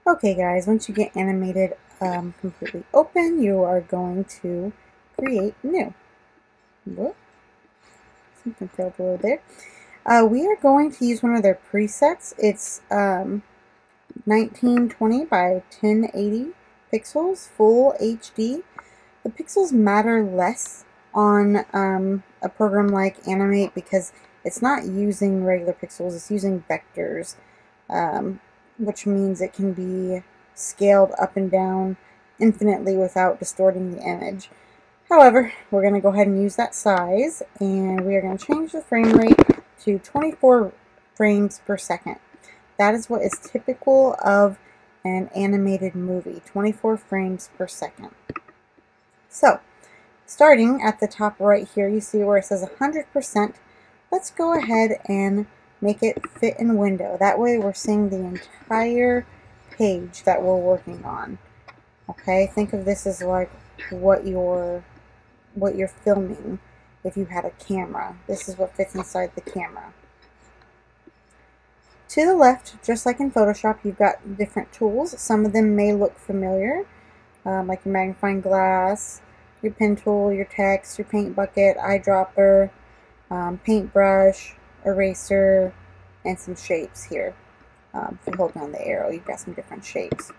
Okay guys, once you get Animated completely open, you are going to create new. Whoop, something fell below there. We are going to use one of their presets. It's 1920 by 1080 pixels, full HD. The pixels matter less on a program like Animate because it's not using regular pixels, it's using vectors. Which means it can be scaled up and down infinitely without distorting the image. However, we're going to go ahead and use that size, and we are going to change the frame rate to 24 frames per second. That is what is typical of an animated movie, 24 frames per second. So, starting at the top right here, you see where it says 100%. Let's go ahead and make it fit in window. That way we're seeing the entire page that we're working on. Okay, think of this as like what you're filming if you had a camera. This is what fits inside the camera. To the left, just like in Photoshop, you've got different tools. Some of them may look familiar, like your magnifying glass, your pen tool, your text, your paint bucket, eyedropper, paintbrush, eraser, and some shapes here. If you hold down the arrow, you've got some different shapes.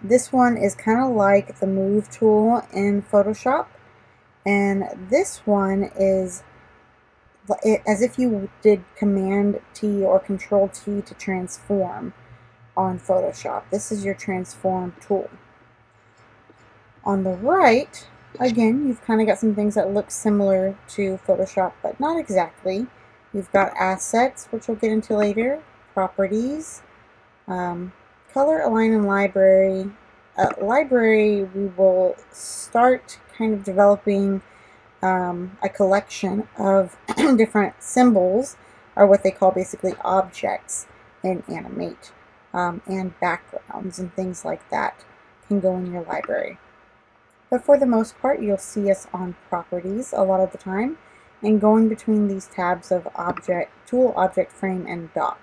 This one is kind of like the move tool in Photoshop, and this one is as if you did Command T or Control T to transform on Photoshop. This is your transform tool. On the right, again, you've kind of got some things that look similar to Photoshop, but not exactly. You've got assets, which we'll get into later, properties, color, align, and library. Library, we will start kind of developing a collection of different symbols, or what they call basically objects in Animate, and backgrounds and things like that can go in your library. But for the most part, you'll see us on properties a lot of the time, and going between these tabs of object, tool, object, frame, and dock.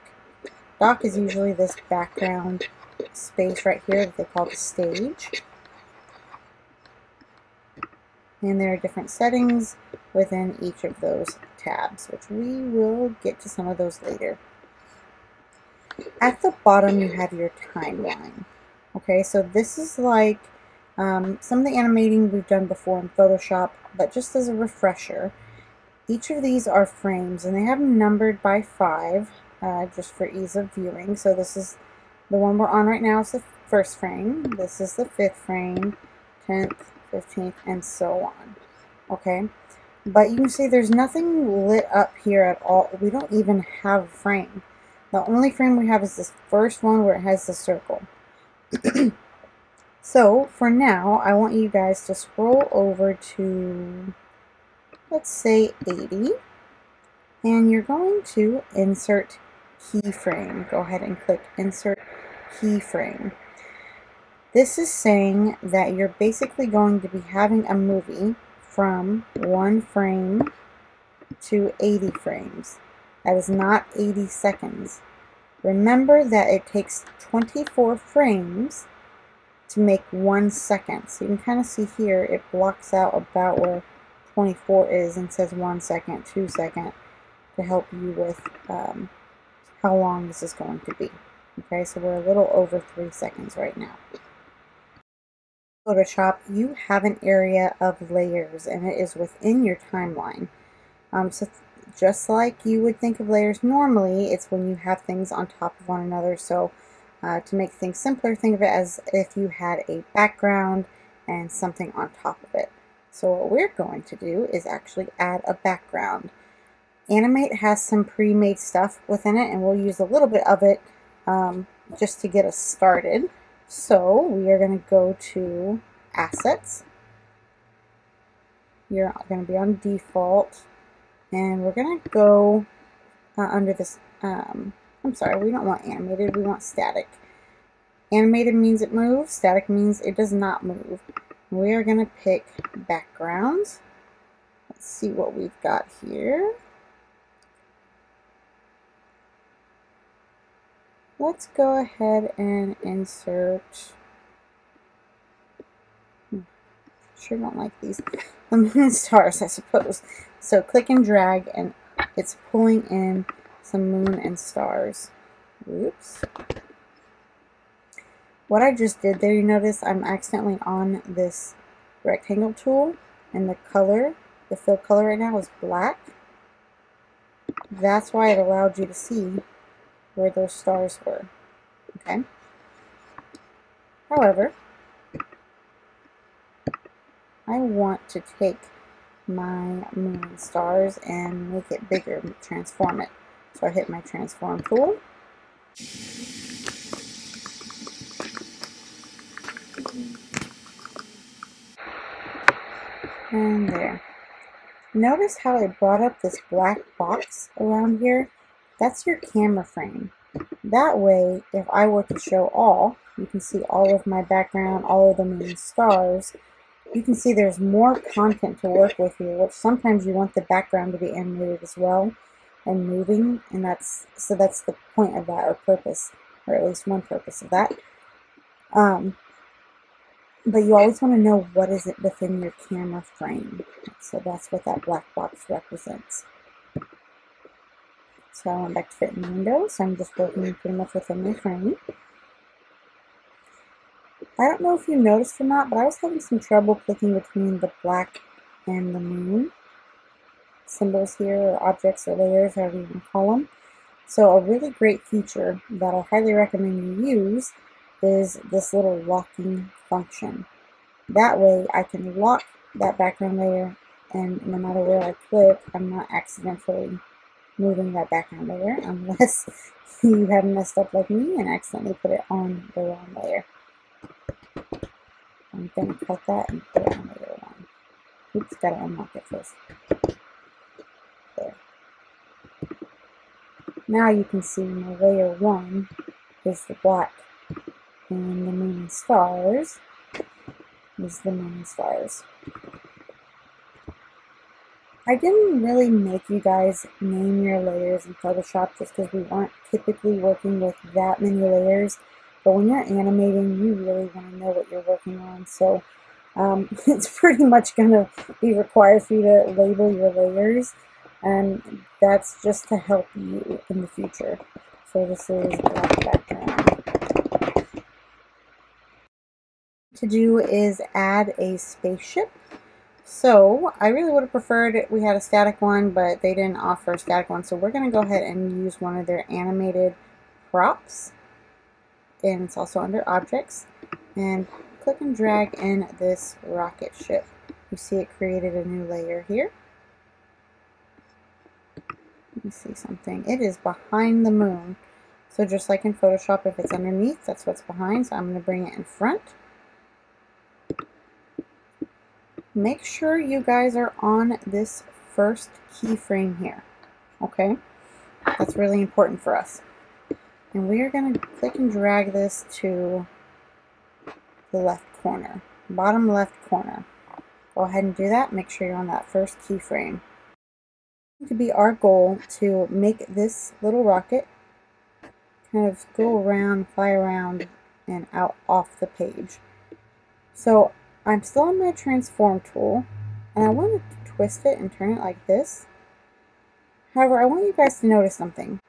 Dock is usually this background space right here that they call the stage. And there are different settings within each of those tabs, which we will get to some of those later. At the bottom, you have your timeline. Okay, so this is like some of the animating we've done before in Photoshop, but just as a refresher, each of these are frames, and they have them numbered by 5, just for ease of viewing. So this is the one we're on right now is the first frame, this is the 5th frame, 10th, 15th, and so on. Okay, but you can see there's nothing lit up here at all. We don't even have a frame. The only frame we have is this first one where it has the circle. So for now, I want you guys to scroll over to, let's say, 80, and you're going to insert keyframe. Go ahead and click insert keyframe. This is saying that you're basically going to be having a movie from 1 frame to 80 frames. That is not 80 seconds. Remember that it takes 24 frames to make 1 second. So you can kind of see here it blocks out about where 24 is and says 1 second, 2 seconds to help you with how long this is going to be. Okay, so we're a little over 3 seconds right now. Photoshop, you have an area of layers, and it is within your timeline. So just like you would think of layers normally, it's when you have things on top of one another. So to make things simpler, think of it as if you had a background and something on top of it. So what we're going to do is actually add a background. Animate has some pre-made stuff within it, and we'll use a little bit of it just to get us started. So we are going to go to Assets. You're going to be on Default, and we're going to go under this, I'm sorry, we don't want Animated, we want Static. Animated means it moves, Static means it does not move. We are going to pick Backgrounds. Let's see what we've got here. let's go ahead and insert, sure don't like these, the moon and stars, I suppose. So click and drag, and it's pulling in some moon and stars. Oops. What I just did there, you notice I'm accidentally on this rectangle tool, and the color, the fill color right now is black. That's why it allowed you to see where those stars were. Okay. However, I want to take my moon and stars and make it bigger, transform it. So I hit my transform tool. And there. Notice how I brought up this black box around here? That's your camera frame. That way, if I were to show all, you can see all of my background, all of the moon stars. You can see there's more content to work with here, which sometimes you want the background to be animated as well and moving, and that's the point of that, or purpose, or at least one purpose of that. But you always want to know what is it within your camera frame. So that's what that black box represents. So I went back to fit in the window, so I'm just working pretty much within my frame. I don't know if you noticed or not, but I was having some trouble clicking between the black and the moon symbols here, or objects, or layers, however you can call them. So a really great feature that I highly recommend you use is this little locking function. That way I can lock that background layer, and no matter where I click, I'm not accidentally moving that background layer, unless you have messed up like me and accidentally put it on the wrong layer. I'm going to cut that and put it on layer 1. Oops, got to unlock it first. There. Now you can see my layer 1 is the black, and the moon and stars is the moon and stars. I didn't really make you guys name your layers in Photoshop just because we aren't typically working with that many layers. But when you're animating, you really want to know what you're working on. So it's pretty much going to be required for you to label your layers. And that's just to help you in the future. So this is black background. To do is add a spaceship. So I really would have preferred we had a static one, but they didn't offer a static one. So we're going to go ahead and use one of their animated props. And it's also under objects. And click and drag in this rocket ship. You see it created a new layer here. Let me see something. It is behind the moon. So just like in Photoshop, if it's underneath, that's what's behind. So I'm going to bring it in front. Make sure you guys are on this first keyframe here, okay? That's really important for us. And we are going to click and drag this to the left corner, bottom left corner. Go ahead and do that. Make sure you're on that first keyframe. It's going to be our goal to make this little rocket kind of go around, fly around, and out off the page. So I'm still on my transform tool, and I want to twist it and turn it like this. However, I want you guys to notice something.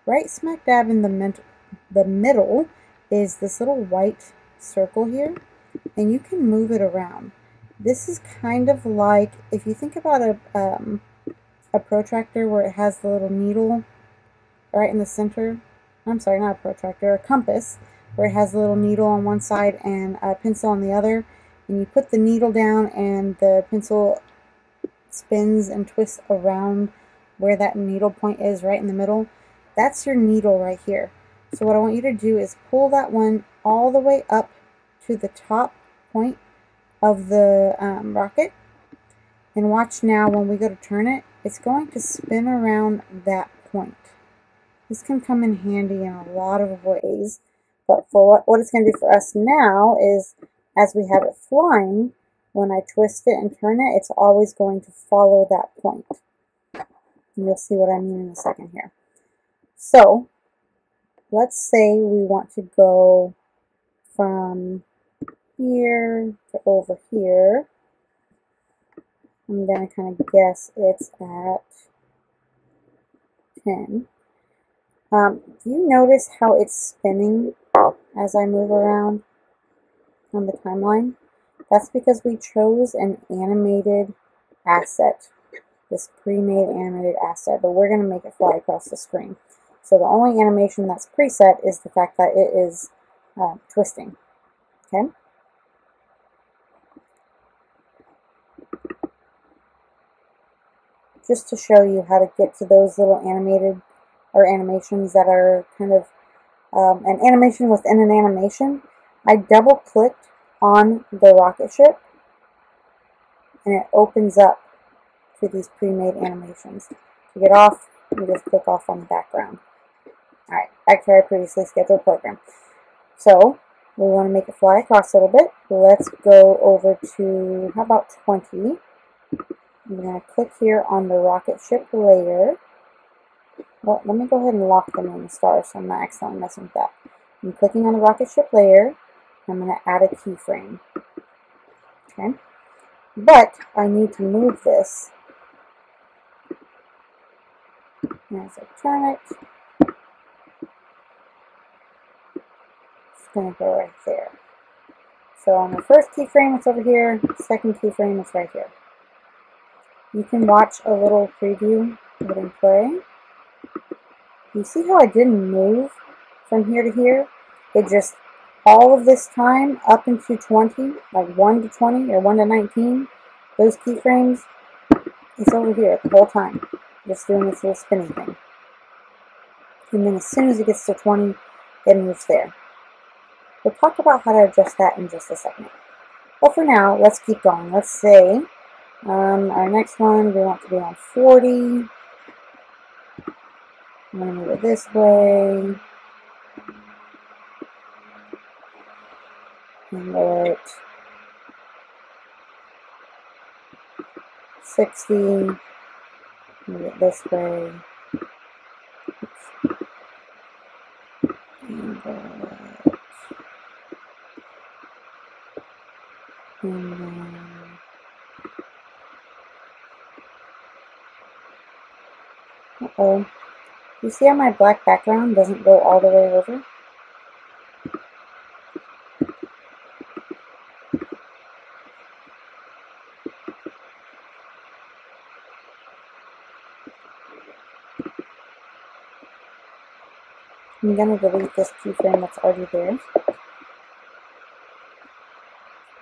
Right smack dab in the middle is this little white circle here, and you can move it around. This is kind of like, if you think about a protractor where it has the little needle right in the center. I'm sorry, not a protractor, a compass, where it has a little needle on one side and a pencil on the other. And you put the needle down and the pencil spins and twists around where that needle point is, right in the middle. That's your needle right here. So what I want you to do is pull that one all the way up to the top point of the rocket. And watch now, when we go to turn it, it's going to spin around that point. This can come in handy in a lot of ways. But for what it's going to do for us now is, as we have it flying, when I twist it and turn it, it's always going to follow that point. And you'll see what I mean in a second here. So, let's say we want to go from here to over here. I'm going to kind of guess it's at 10. Do you notice how it's spinning as I move around on the timeline? That's because we chose an animated asset, this pre-made animated asset, but we're going to make it fly across the screen. So the only animation that's preset is the fact that it is twisting. Okay? Just to show you how to get to those little animated or animations that are kind of an animation within an animation, I double clicked on the rocket ship and it opens up to these pre-made animations. To get off, you just click off on the background. Alright, back to our previously scheduled program. So, we want to make it fly across a little bit. Let's go over to, how about 20? I'm going to click here on the rocket ship layer. Well, let me go ahead and lock them in the stars so I'm not accidentally messing with that. I'm clicking on the rocket ship layer. I'm going to add a keyframe. Okay? But I need to move this. As I turn it, it's going to go right there. So on the first keyframe, it's over here. Second keyframe, it's right here. You can watch a little preview of it in play. You see how I didn't move from here to here? It just, all of this time up into 20, like 1 to 20 or 1 to 19, those keyframes, it's over here the whole time. Just doing this little spinning thing. And then as soon as it gets to 20, it moves there. We'll talk about how to adjust that in just a second. But for now, let's keep going. Let's say our next one, we want to be on 40. I'm going to move it this way. Angle it 60. Move it this way. Angle it. And then uh-oh. You see how my black background doesn't go all the way over? I'm going to delete this keyframe that's already there.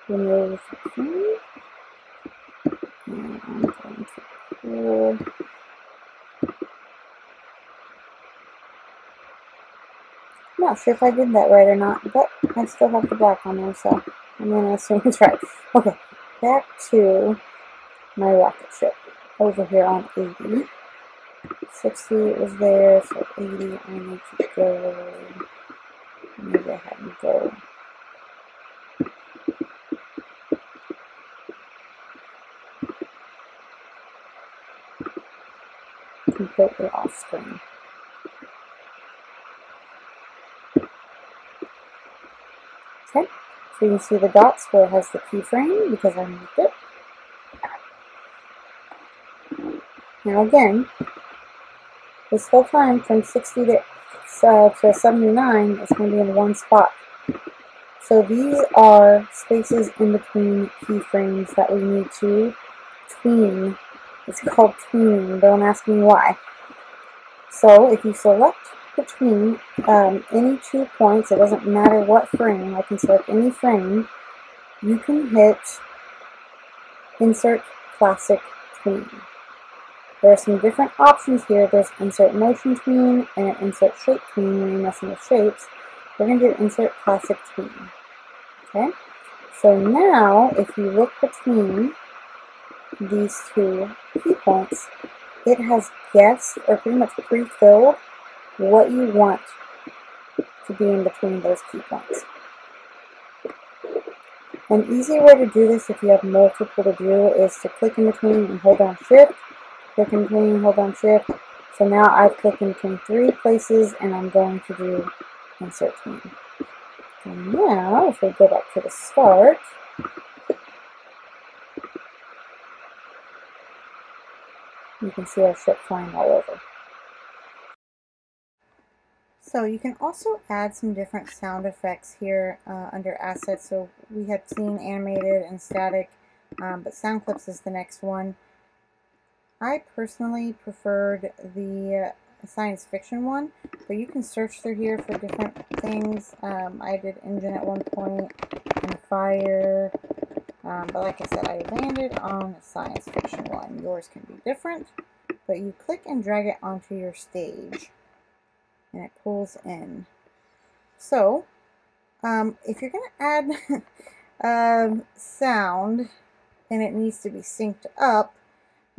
Remove key. And I'm going to pull. I'm not sure if I did that right or not, but I still have the black on there, so I'm going to assume it's right. Okay, back to my rocket ship. Over here on 80. 60 was there, so 80 I need to go. Maybe I have to go. Completely off screen. Okay, so you can see the dots where it has the keyframe because I moved it. Now again, this whole time from 60 to 79 is going to be in one spot. So these are spaces in between keyframes that we need to tween. It's called tweening. Don't ask me why. So if you select between any 2 points, it doesn't matter what frame, I can select any frame, you can hit Insert Classic Tween. There are some different options here. There's Insert Motion Tween and Insert Shape Tween when you're messing with shapes. We're going to do Insert Classic Tween. Okay? So now, if you look between these 2 key points, it has guessed or pretty much pre-filled what you want to be in between those key points. An easy way to do this if you have multiple to do is to click in between and hold down Shift, click in between, hold down Shift, So now I've clicked in between 3 places and I'm going to do insert tween. And now if we go back to the start, you can see our ship flying all over. So you can also add some different sound effects here under assets. So we have seen animated and static, but sound clips is the next one. I personally preferred the science fiction one, but you can search through here for different things. I did engine at one point and fire, but like I said, I landed on the science fiction one. Yours can be different, but you click and drag it onto your stage and it pulls in. So if you're going to add sound and it needs to be synced up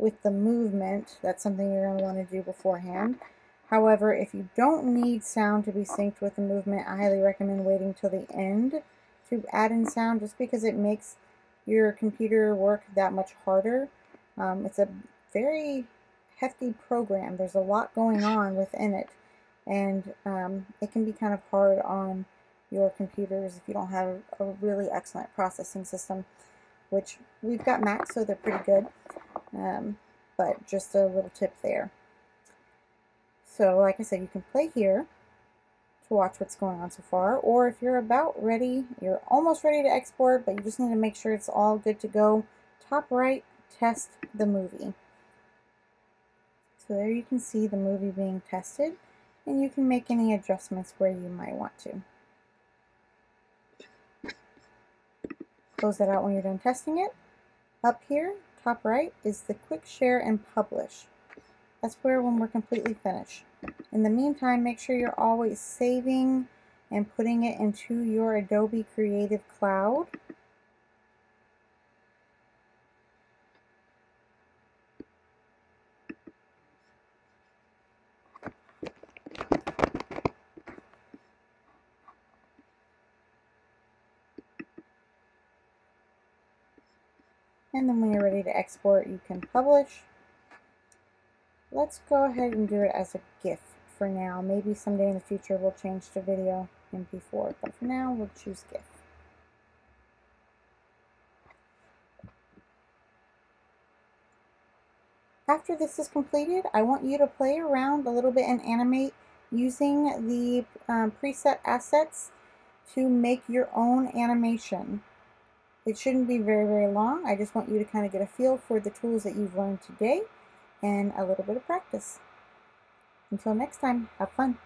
with the movement, that's something you're going to want to do beforehand. However, if you don't need sound to be synced with the movement, I highly recommend waiting till the end to add in sound, just because it makes your computer work that much harder. It's a very hefty program. There's a lot going on within it, and it can be kind of hard on your computers if you don't have a really excellent processing system, which we've got Macs, so they're pretty good. But just a little tip there. So like I said, you can play here to watch what's going on so far, or if you're about ready, you're almost ready to export, but you just need to make sure it's all good to go, top right, test the movie. So there you can see the movie being tested, and you can make any adjustments where you might want to. Close that out when you're done testing it. Up here, top right, is the quick share and publish. That's where when we're completely finished. In the meantime, make sure you're always saving and putting it into your Adobe Creative Cloud. And then when you're ready to export, you can publish. Let's go ahead and do it as a GIF for now. Maybe someday in the future we'll change to video MP4, but for now we'll choose GIF. After this is completed, I want you to play around a little bit in Animate using the preset assets to make your own animation. It shouldn't be very, very long. I just want you to kind of get a feel for the tools that you've learned today and a little bit of practice. Until next time, have fun.